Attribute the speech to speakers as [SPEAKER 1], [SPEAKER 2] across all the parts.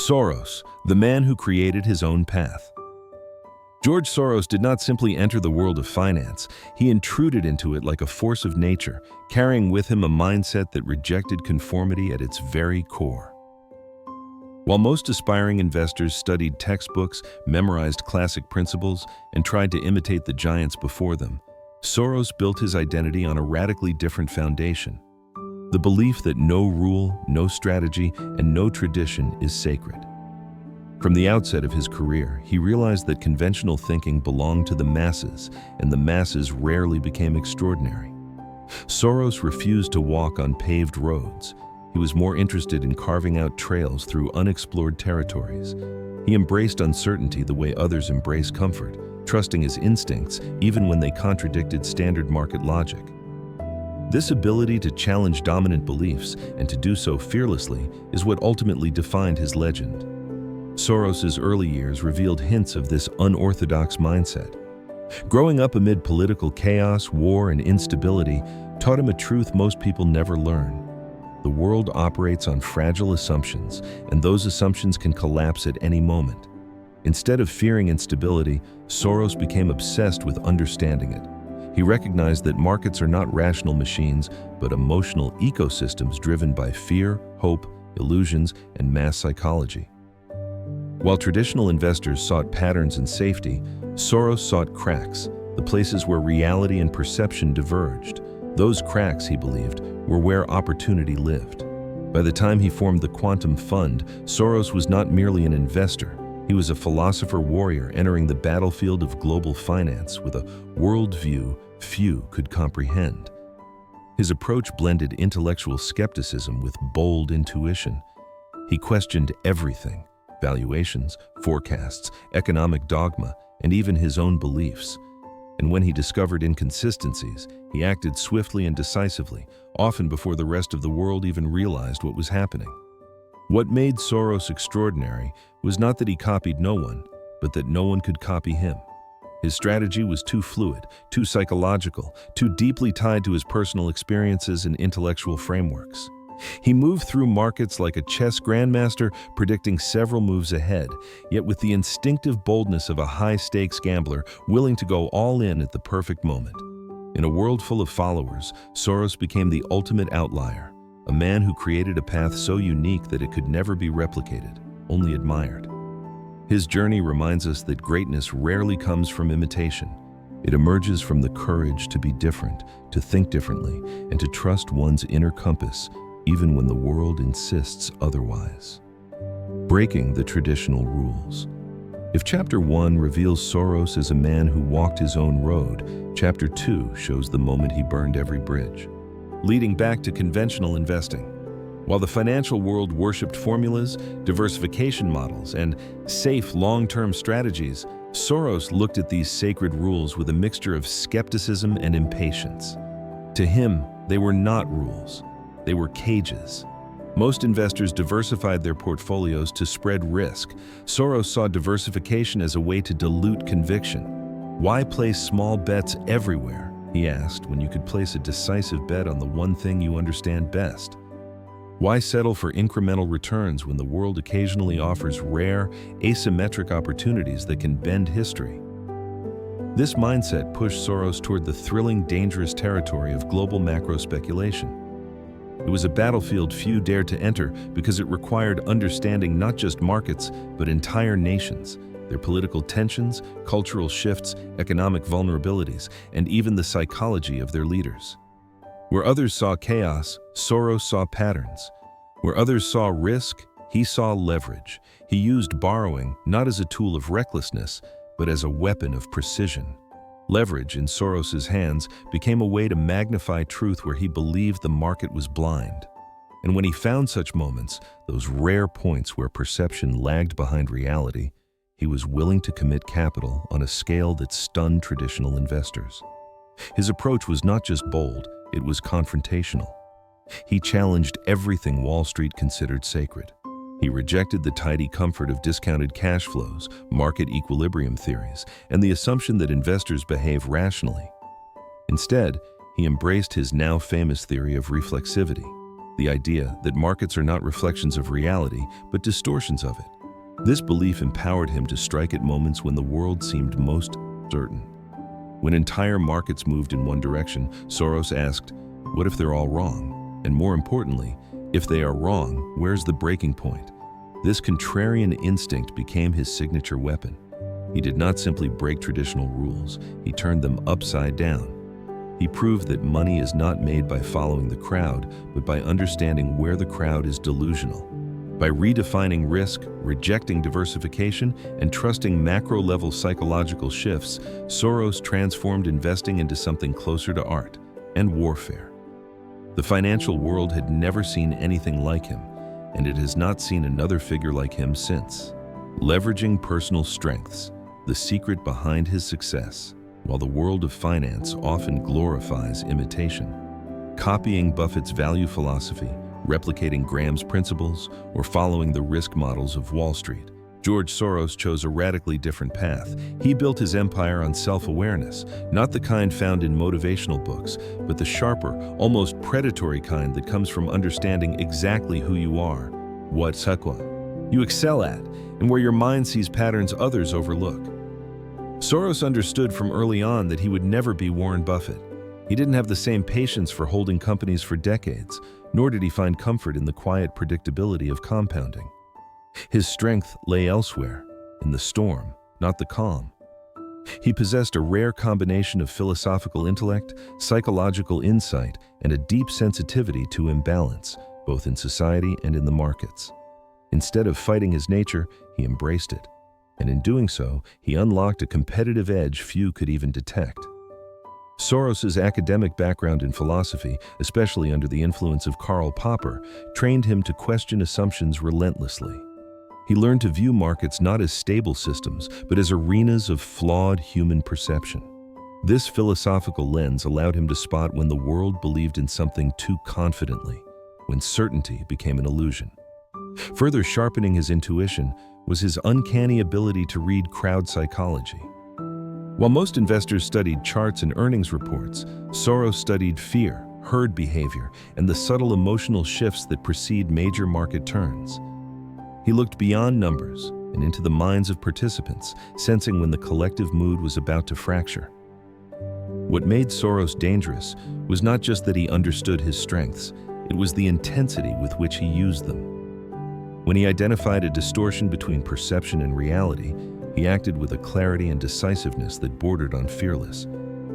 [SPEAKER 1] Soros, the man who created his own path. George Soros did not simply enter the world of finance, he intruded into it like a force of nature, carrying with him a mindset that rejected conformity at its very core. While most aspiring investors studied textbooks, memorized classic principles, and tried to imitate the giants before them, Soros built his identity on a radically different foundation: the belief that no rule, no strategy, and no tradition is sacred. From the outset of his career, he realized that conventional thinking belonged to the masses, and the masses rarely became extraordinary. Soros refused to walk on paved roads. He was more interested in carving out trails through unexplored territories. He embraced uncertainty the way others embrace comfort, trusting his instincts even when they contradicted standard market logic. This ability to challenge dominant beliefs and to do so fearlessly is what ultimately defined his legend. Soros's early years revealed hints of this unorthodox mindset. Growing up amid political chaos, war, and instability taught him a truth most people never learn. The world operates on fragile assumptions, and those assumptions can collapse at any moment. Instead of fearing instability, Soros became obsessed with understanding it. He recognized that markets are not rational machines, but emotional ecosystems driven by fear, hope, illusions, and mass psychology. While traditional investors sought patterns and safety, Soros sought cracks, the places where reality and perception diverged. Those cracks, he believed, were where opportunity lived. By the time he formed the Quantum Fund, Soros was not merely an investor. He was a philosopher warrior entering the battlefield of global finance with a worldview few could comprehend. His approach blended intellectual skepticism with bold intuition. He questioned everything: valuations, forecasts, economic dogma, and even his own beliefs. And when he discovered inconsistencies, he acted swiftly and decisively, often before the rest of the world even realized what was happening. What made Soros extraordinary was not that he copied no one, but that no one could copy him. His strategy was too fluid, too psychological, too deeply tied to his personal experiences and intellectual frameworks. He moved through markets like a chess grandmaster, predicting several moves ahead, yet with the instinctive boldness of a high-stakes gambler willing to go all in at the perfect moment. In a world full of followers, Soros became the ultimate outlier, a man who created a path so unique that it could never be replicated, only admired. His journey reminds us that greatness rarely comes from imitation. It emerges from the courage to be different, to think differently, and to trust one's inner compass, even when the world insists otherwise. Breaking the traditional rules. If Chapter 1 reveals Soros as a man who walked his own road, Chapter 2 shows the moment he burned every bridge, leading back to conventional investing. While the financial world worshipped formulas, diversification models, and safe long-term strategies, Soros looked at these sacred rules with a mixture of skepticism and impatience. To him, they were not rules. They were cages. Most investors diversified their portfolios to spread risk. Soros saw diversification as a way to dilute conviction. Why place small bets everywhere, he asked, when you could place a decisive bet on the one thing you understand best? Why settle for incremental returns when the world occasionally offers rare, asymmetric opportunities that can bend history? This mindset pushed Soros toward the thrilling, dangerous territory of global macro speculation. It was a battlefield few dared to enter because it required understanding not just markets, but entire nations, their political tensions, cultural shifts, economic vulnerabilities, and even the psychology of their leaders. Where others saw chaos, Soros saw patterns. Where others saw risk, he saw leverage. He used borrowing not as a tool of recklessness, but as a weapon of precision. Leverage in Soros's hands became a way to magnify truth where he believed the market was blind. And when he found such moments, those rare points where perception lagged behind reality, he was willing to commit capital on a scale that stunned traditional investors. His approach was not just bold, it was confrontational. He challenged everything Wall Street considered sacred. He rejected the tidy comfort of discounted cash flows, market equilibrium theories, and the assumption that investors behave rationally. Instead, he embraced his now famous theory of reflexivity, the idea that markets are not reflections of reality, but distortions of it. This belief empowered him to strike at moments when the world seemed most certain. When entire markets moved in one direction, Soros asked, "What if they're all wrong? And more importantly, if they are wrong, where's the breaking point?" This contrarian instinct became his signature weapon. He did not simply break traditional rules, he turned them upside down. He proved that money is not made by following the crowd, but by understanding where the crowd is delusional. By redefining risk, rejecting diversification, and trusting macro-level psychological shifts, Soros transformed investing into something closer to art and warfare. The financial world had never seen anything like him, and it has not seen another figure like him since. Leveraging personal strengths, the secret behind his success, while the world of finance often glorifies imitation. Copying Buffett's value philosophy, replicating Graham's principles, or following the risk models of Wall Street, George Soros chose a radically different path. He built his empire on self-awareness, not the kind found in motivational books, but the sharper, almost predatory kind that comes from understanding exactly who you are, what you excel at, and where your mind sees patterns others overlook. Soros understood from early on that he would never be Warren Buffett. He didn't have the same patience for holding companies for decades, nor did he find comfort in the quiet predictability of compounding. His strength lay elsewhere, in the storm, not the calm. He possessed a rare combination of philosophical intellect, psychological insight, and a deep sensitivity to imbalance, both in society and in the markets. Instead of fighting his nature, he embraced it. And in doing so, he unlocked a competitive edge few could even detect. Soros's academic background in philosophy, especially under the influence of Karl Popper, trained him to question assumptions relentlessly. He learned to view markets not as stable systems, but as arenas of flawed human perception. This philosophical lens allowed him to spot when the world believed in something too confidently, when certainty became an illusion. Further sharpening his intuition was his uncanny ability to read crowd psychology. While most investors studied charts and earnings reports, Soros studied fear, herd behavior, and the subtle emotional shifts that precede major market turns. He looked beyond numbers and into the minds of participants, sensing when the collective mood was about to fracture. What made Soros dangerous was not just that he understood his strengths, it was the intensity with which he used them. When he identified a distortion between perception and reality, he acted with a clarity and decisiveness that bordered on fearless.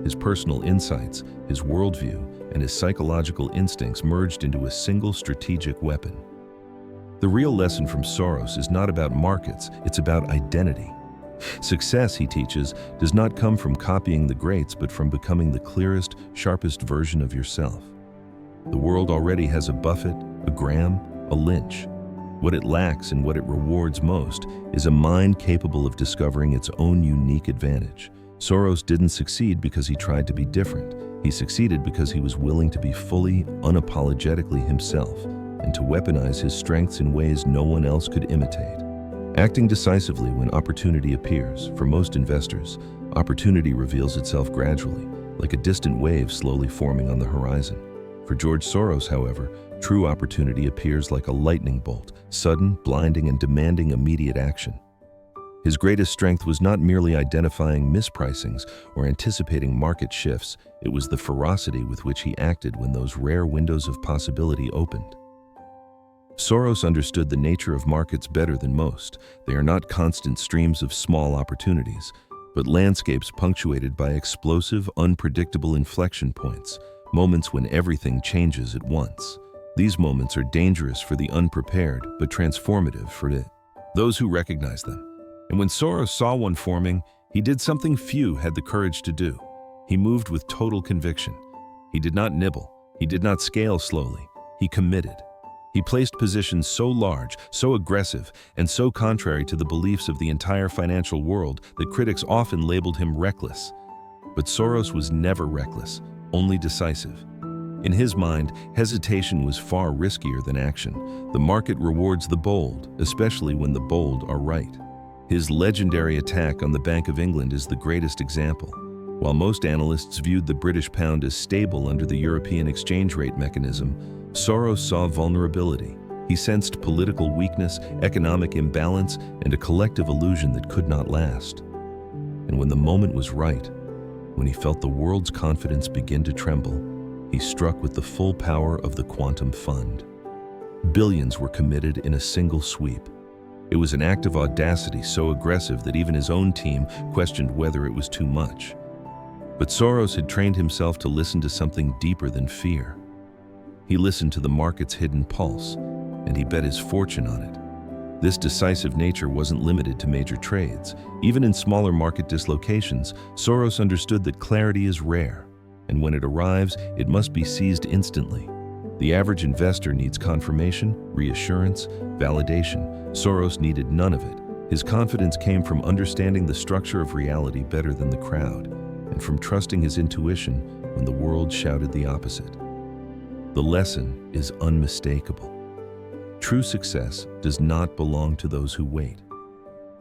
[SPEAKER 1] His personal insights, his worldview, and his psychological instincts merged into a single strategic weapon. The real lesson from Soros is not about markets, it's about identity. Success, he teaches, does not come from copying the greats, but from becoming the clearest, sharpest version of yourself. The world already has a Buffett, a Graham, a Lynch. What it lacks and what it rewards most is a mind capable of discovering its own unique advantage. Soros didn't succeed because he tried to be different. He succeeded because he was willing to be fully, unapologetically himself, and to weaponize his strengths in ways no one else could imitate. Acting decisively when opportunity appears, for most investors, opportunity reveals itself gradually, like a distant wave slowly forming on the horizon. For George Soros, however, true opportunity appears like a lightning bolt, sudden, blinding, and demanding immediate action. His greatest strength was not merely identifying mispricings or anticipating market shifts, it was the ferocity with which he acted when those rare windows of possibility opened. Soros understood the nature of markets better than most. They are not constant streams of small opportunities, but landscapes punctuated by explosive, unpredictable inflection points, moments when everything changes at once. These moments are dangerous for the unprepared, but transformative for those who recognize them. And when Soros saw one forming, he did something few had the courage to do. He moved with total conviction. He did not nibble. He did not scale slowly. He committed. He placed positions so large, so aggressive, and so contrary to the beliefs of the entire financial world that critics often labeled him reckless. But Soros was never reckless, only decisive. In his mind, hesitation was far riskier than action. The market rewards the bold, especially when the bold are right. His legendary attack on the Bank of England is the greatest example. While most analysts viewed the British pound as stable under the European exchange rate mechanism, Soros saw vulnerability. He sensed political weakness, economic imbalance, and a collective illusion that could not last. And when the moment was right, when he felt the world's confidence begin to tremble, he struck with the full power of the quantum fund. Billions were committed in a single sweep. It was an act of audacity so aggressive that even his own team questioned whether it was too much. But Soros had trained himself to listen to something deeper than fear. He listened to the market's hidden pulse, and he bet his fortune on it. This decisive nature wasn't limited to major trades. Even in smaller market dislocations, Soros understood that clarity is rare, and when it arrives, it must be seized instantly. The average investor needs confirmation, reassurance, validation. Soros needed none of it. His confidence came from understanding the structure of reality better than the crowd, and from trusting his intuition when the world shouted the opposite. The lesson is unmistakable. True success does not belong to those who wait.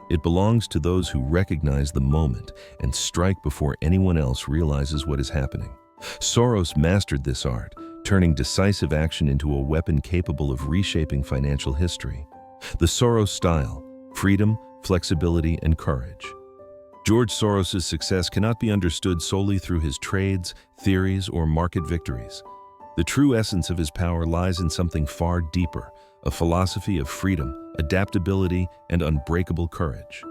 [SPEAKER 1] It belongs to those who recognize the moment and strike before anyone else realizes what is happening. Soros mastered this art, turning decisive action into a weapon capable of reshaping financial history. The Soros style: freedom, flexibility, and courage. George Soros's success cannot be understood solely through his trades, theories, or market victories. The true essence of his power lies in something far deeper: a philosophy of freedom, adaptability, and unbreakable courage.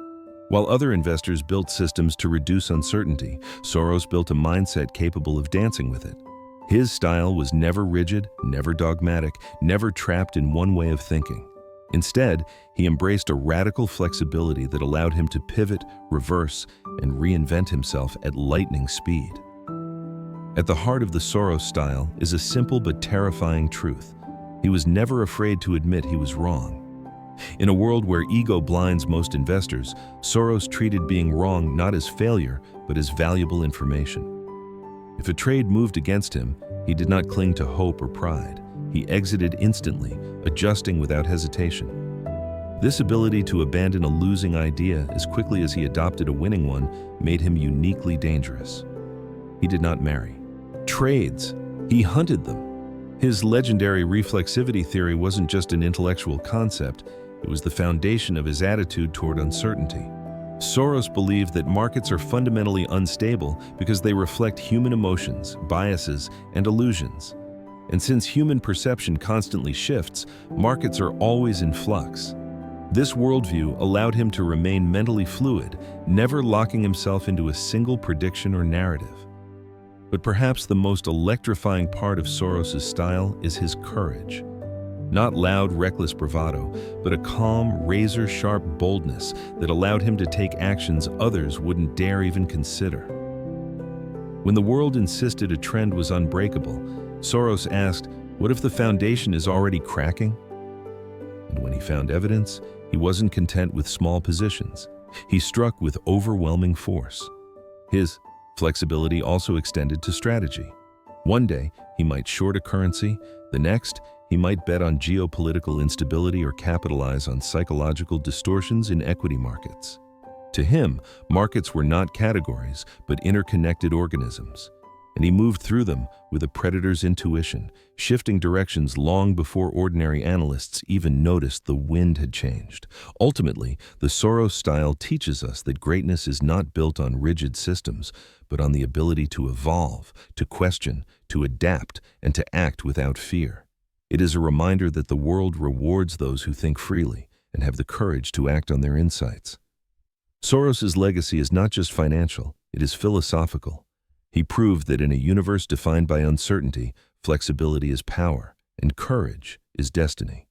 [SPEAKER 1] While other investors built systems to reduce uncertainty, Soros built a mindset capable of dancing with it. His style was never rigid, never dogmatic, never trapped in one way of thinking. Instead, he embraced a radical flexibility that allowed him to pivot, reverse, and reinvent himself at lightning speed. At the heart of the Soros style is a simple but terrifying truth. He was never afraid to admit he was wrong. In a world where ego blinds most investors, Soros treated being wrong not as failure, but as valuable information. If a trade moved against him, he did not cling to hope or pride. He exited instantly, adjusting without hesitation. This ability to abandon a losing idea as quickly as he adopted a winning one made him uniquely dangerous. He did not marry trades, he hunted them. His legendary reflexivity theory wasn't just an intellectual concept, it was the foundation of his attitude toward uncertainty. Soros believed that markets are fundamentally unstable because they reflect human emotions, biases, and illusions. And since human perception constantly shifts, markets are always in flux. This worldview allowed him to remain mentally fluid, never locking himself into a single prediction or narrative. But perhaps the most electrifying part of Soros's style is his courage. Not loud, reckless bravado, but a calm, razor-sharp boldness that allowed him to take actions others wouldn't dare even consider. When the world insisted a trend was unbreakable, Soros asked, "What if the foundation is already cracking?" And when he found evidence, he wasn't content with small positions. He struck with overwhelming force. His flexibility also extended to strategy. One day, he might short a currency. The next, he might bet on geopolitical instability or capitalize on psychological distortions in equity markets. To him, markets were not categories, but interconnected organisms. And he moved through them with a predator's intuition, shifting directions long before ordinary analysts even noticed the wind had changed. Ultimately, the Soros style teaches us that greatness is not built on rigid systems, but on the ability to evolve, to question, to adapt, and to act without fear. It is a reminder that the world rewards those who think freely and have the courage to act on their insights. Soros's legacy is not just financial, it is philosophical. He proved that in a universe defined by uncertainty, flexibility is power, and courage is destiny.